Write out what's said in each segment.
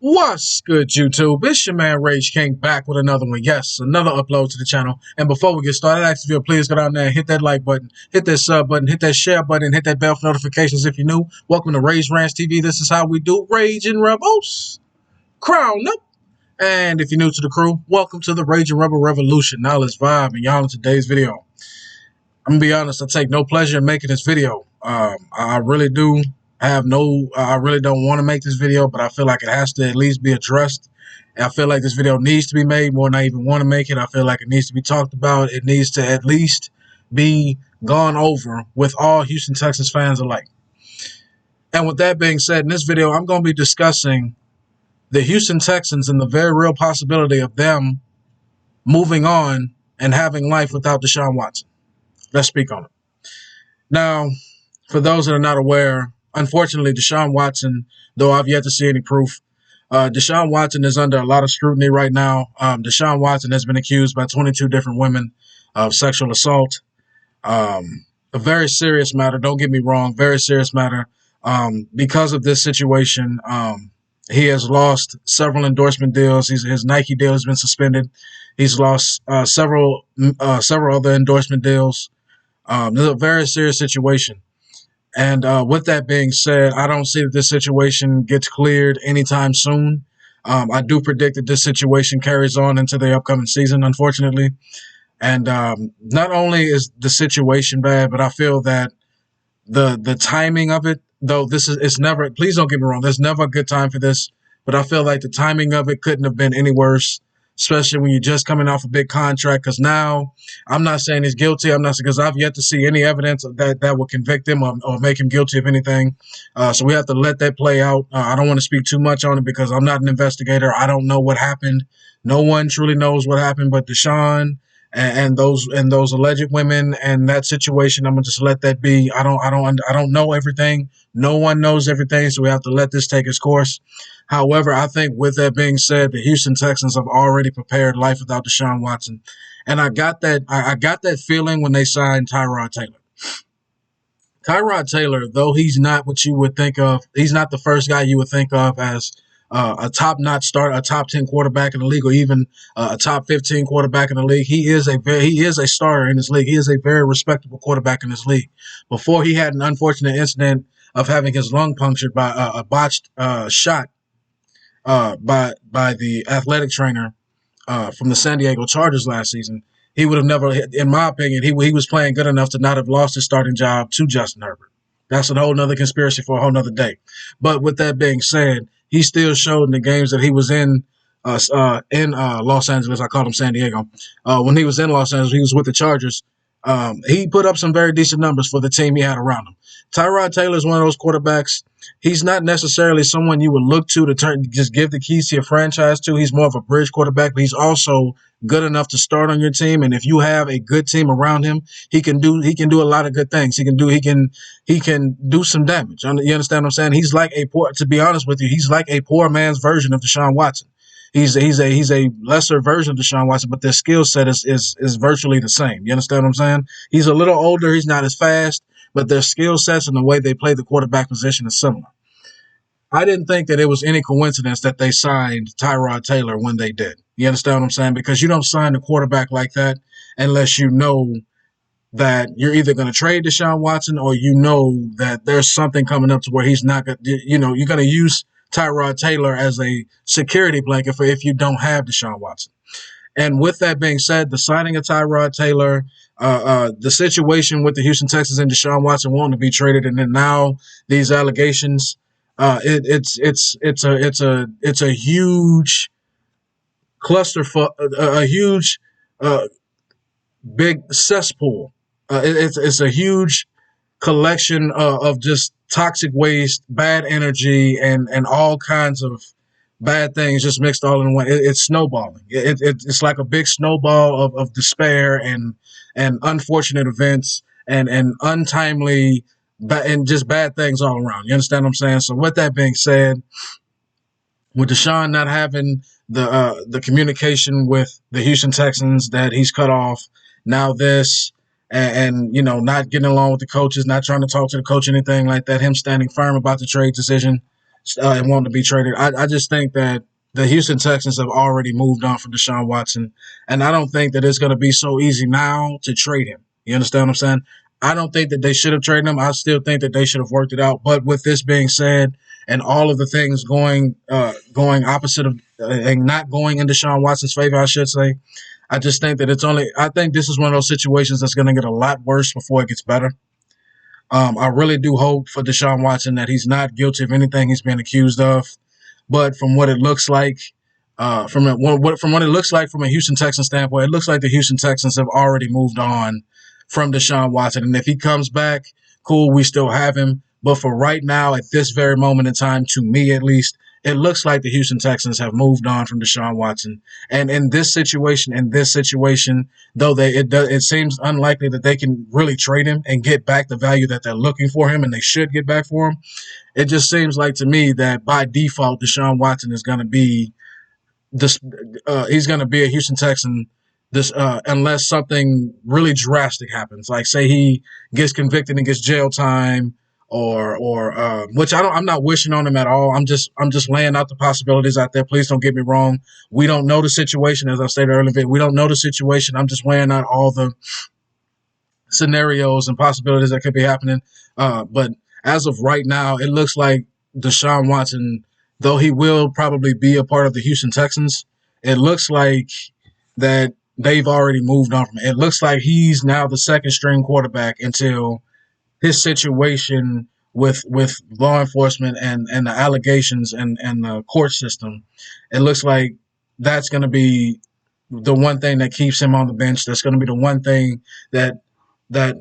What's good, YouTube? It's your man Rage King back with another one. Yes, another upload to the channel. And before we get started, I ask you to please go down there and hit that like button, hit that sub button, hit that share button, hit that bell for notifications if you're new. Welcome to Rage Rants TV. This is how we do Raging Rebels. Crown up. And if you're new to the crew, welcome to the Raging Rebel Revolution. Now let's vibe. And y'all in today's video, I'm gonna be honest, I take no pleasure in making this video. I really do. I really don't want to make this video, but I feel like it has to at least be addressed. I feel like this video needs to be made more than I even want to make it. I feel like it needs to be talked about. It needs to at least be gone over with all Houston Texans fans alike. And with that being said, in this video, I'm going to be discussing the Houston Texans and the very real possibility of them moving on and having life without Deshaun Watson. Let's speak on it. Now, for those that are not aware, unfortunately, Deshaun Watson, though I've yet to see any proof, Deshaun Watson is under a lot of scrutiny right now. Deshaun Watson has been accused by 22 different women of sexual assault. A very serious matter. Don't get me wrong, very serious matter. Because of this situation, he has lost several endorsement deals. His Nike deal has been suspended. He's lost several other endorsement deals. This is a very serious situation. And with that being said, I don't see that this situation gets cleared anytime soon. I do predict that this situation carries on into the upcoming season, unfortunately. And not only is the situation bad, but I feel that the timing of it, though it's never, please don't get me wrong, there's never a good time for this, but I feel like the timing of it couldn't have been any worse, especially when you're just coming off a big contract. Because now, I'm not saying he's guilty. I'm not, because I've yet to see any evidence of that will convict him or make him guilty of anything. So we have to let that play out. I don't want to speak too much on it because I'm not an investigator. I don't know what happened. No one truly knows what happened, but Deshaun and those alleged women and that situation. I'm gonna just let that be. I don't know everything. No one knows everything, so we have to let this take its course. However, I think with that being said, the Houston Texans have already prepared life without Deshaun Watson, and I got that feeling when they signed Tyrod Taylor. Tyrod Taylor, though he's not what you would think of, he's not the first guy you would think of as a top-notch start, a top 10 quarterback in the league, or even a top 15 quarterback in the league. He is a starter in this league. He is a very respectable quarterback in this league. Before he had an unfortunate incident of having his lung punctured by a botched shot by the athletic trainer from the San Diego Chargers last season, he would have never, in my opinion, he was playing good enough to not have lost his starting job to Justin Herbert. That's a whole nother conspiracy for a whole nother day. But with that being said, he still showed in the games that he was in Los Angeles. I called him San Diego. When he was in Los Angeles, he was with the Chargers. He put up some very decent numbers for the team he had around him. Tyrod Taylor is one of those quarterbacks. He's not necessarily someone you would look to just give the keys to your franchise to. He's more of a bridge quarterback, but he's also good enough to start on your team. And if you have a good team around him, he can do a lot of good things. He can do some damage. You understand what I'm saying? He's like to be honest with you, he's like a poor man's version of Deshaun Watson. He's a lesser version of Deshaun Watson, but their skill set is virtually the same. You understand what I'm saying? He's a little older. He's not as fast, but their skill sets and the way they play the quarterback position is similar. I didn't think that it was any coincidence that they signed Tyrod Taylor when they did. You understand what I'm saying? Because you don't sign a quarterback like that unless you know that you're either going to trade Deshaun Watson or you know that there's something coming up to where he's not going to, you're going to use Tyrod Taylor as a security blanket for if you don't have Deshaun Watson. And with that being said, the signing of Tyrod Taylor, the situation with the Houston Texans and Deshaun Watson wanting to be traded, and then now these allegations, it's a huge cluster for a huge big cesspool. It's a huge collection of just toxic waste, bad energy, and all kinds of bad things just mixed all in one. It's snowballing. It's like a big snowball of despair and unfortunate events and untimely and just bad things all around. You understand what I'm saying? So with that being said, with Deshaun not having the communication with the Houston Texans that he's cut off, now this, and not getting along with the coaches, not trying to talk to the coach, anything like that, him standing firm about the trade decision, and wanting to be traded. I just think that the Houston Texans have already moved on from Deshaun Watson, and I don't think that it's going to be so easy now to trade him. You understand what I'm saying? I don't think that they should have traded him. I still think that they should have worked it out. But with this being said, and all of the things going opposite of and not going in Deshaun Watson's favor, I should say, I just think that it's only. I think this is one of those situations that's going to get a lot worse before it gets better. I really do hope for Deshaun Watson that he's not guilty of anything he's been accused of. But from what it looks like, from what it looks like from a Houston Texans standpoint, it looks like the Houston Texans have already moved on from Deshaun Watson. And if he comes back, cool, we still have him. But for right now, at this very moment in time, to me at least, it looks like the Houston Texans have moved on from Deshaun Watson. And in this situation, though it seems unlikely that they can really trade him and get back the value that they're looking for him, and they should get back for him. It just seems like to me that by default, Deshaun Watson is going to be this. He's going to be a Houston Texan. Unless something really drastic happens, like say he gets convicted and gets jail time, or which I'm not wishing on him at all. I'm just laying out the possibilities out there. Please don't get me wrong. We don't know the situation, as I stated earlier. We don't know the situation. I'm just laying out all the scenarios and possibilities that could be happening. But as of right now, it looks like Deshaun Watson, though he will probably be a part of the Houston Texans, it looks like that they've already moved on from it. It looks like he's now the second string quarterback until his situation with law enforcement and the allegations and the court system. It looks like that's going to be the one thing that keeps him on the bench. That's going to be the one thing that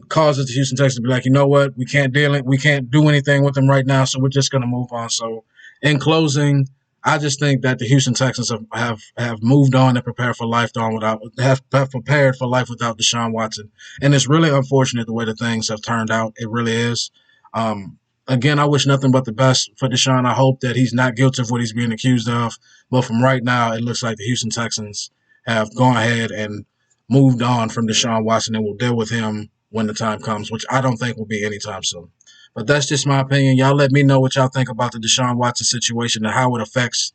causes the Houston Texans to be like, you know what, we can't deal it, we can't do anything with him right now, so we're just going to move on. So, in closing, I just think that the Houston Texans have moved on and prepared for life have prepared for life without Deshaun Watson, and it's really unfortunate the way the things have turned out. It really is. Again, I wish nothing but the best for Deshaun. I hope that he's not guilty of what he's being accused of. But from right now, it looks like the Houston Texans have gone ahead and moved on from Deshaun Watson and will deal with him when the time comes, which I don't think will be anytime soon. But that's just my opinion. Y'all let me know what y'all think about the Deshaun Watson situation and how it affects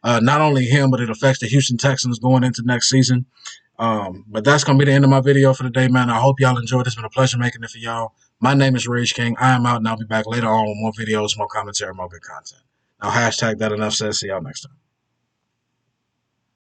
not only him, but it affects the Houston Texans going into next season. But that's going to be the end of my video for today, man. I hope y'all enjoyed. It's been a pleasure making it for y'all. My name is Rage King. I am out, and I'll be back later on with more videos, more commentary, more good content. Now, hashtag that enough said. See y'all next time.